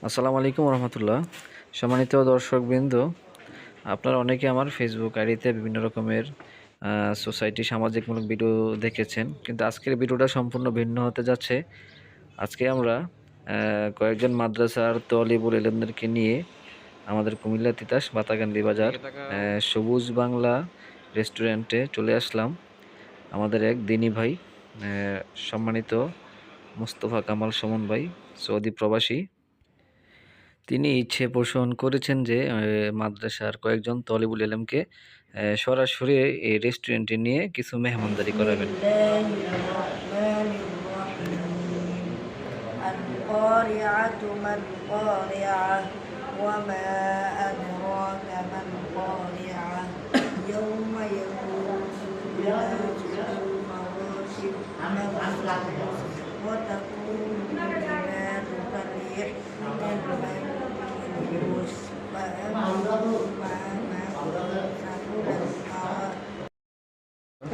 আসসালামু আলাইকুম রহমতুল্লাহ। সম্মানিত দর্শকবৃন্দ, আপনারা অনেকে আমার ফেসবুক আইডিতে বিভিন্ন রকমের সোসাইটি সামাজিকমূলক ভিডিও দেখেছেন, কিন্তু আজকের ভিডিওটা সম্পূর্ণ ভিন্ন হতে যাচ্ছে। আজকে আমরা কয়েকজন মাদ্রাসার তলিবুল ইলমদেরকে নিয়ে আমাদের কুমিল্লা তিতাস বাতাকান্দি বাজার সবুজ বাংলা রেস্টুরেন্টে চলে আসলাম। আমাদের এক দিনী ভাই, সম্মানিত মুস্তফা কামাল সুমন ভাই, সৌদি প্রবাসী, তিনি ইচ্ছে পোষণ করেছেন যে মাদ্রাসার কয়েকজন তলিবুল ইলমকে সরাসরি এই রেস্টুরেন্টে নিয়ে কিছু মেহমানদারি করাবেন।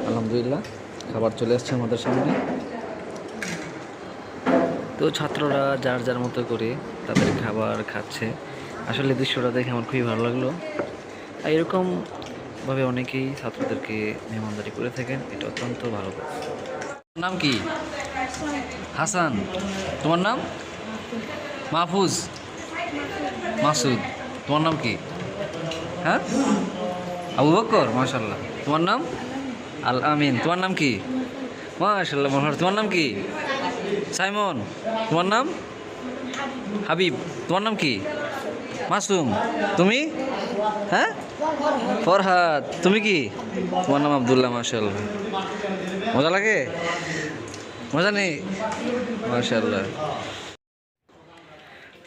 আলহামদুলিল্লাহ, খাবার চলে আসছে আমাদের সামনে। তো ছাত্ররা যার যার মতো করে তাদের খাবার খাচ্ছে। আসলে দৃশ্যটা দেখে আমার খুবই ভালো লাগলো। আর এরকমভাবে অনেকেই ছাত্রদেরকে মেহমানদারি করে থাকেন, এটা অত্যন্ত ভালো। নাম কি? হাসান। তোমার নাম? মাহফুজ। মাসুদ। তোমার নাম কি? হ্যাঁ, আবু বকর। মাশাল্লাহ। তোমার নাম? আল আমিন। তোমার নাম কি? মাশাল্লাহ। তোমার নাম কি? সাইমন। তোমার নাম? হাবিব। তোমার নাম কি? মাসুম। তুমি? হ্যাঁ, ফরহাদ। তুমি কি? তোমার নাম আব্দুল্লাহ। মাশাল্লাহ। মজা লাগে? মজা নেই? মাশাল্লাহ।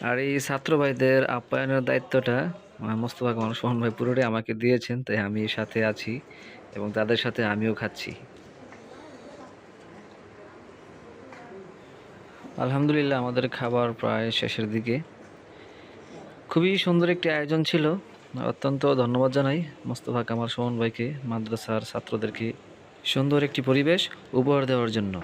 আর এই ছাত্র ভাইদের আপ্যায়নের দায়িত্বটা মোস্তফা কামাল সুমন ভাই পুরোটাই আমাকে দিয়েছেন, তাই আমি সাথে আছি এবং তাদের সাথে আমিও খাচ্ছি। আলহামদুলিল্লাহ, আমাদের খাবার প্রায় শেষের দিকে। খুবই সুন্দর একটি আয়োজন ছিল। অত্যন্ত ধন্যবাদ জানাই মোস্তফা কামাল সুমন ভাইকে, মাদ্রাসার ছাত্রদেরকে সুন্দর একটি পরিবেশ উপহার দেওয়ার জন্য।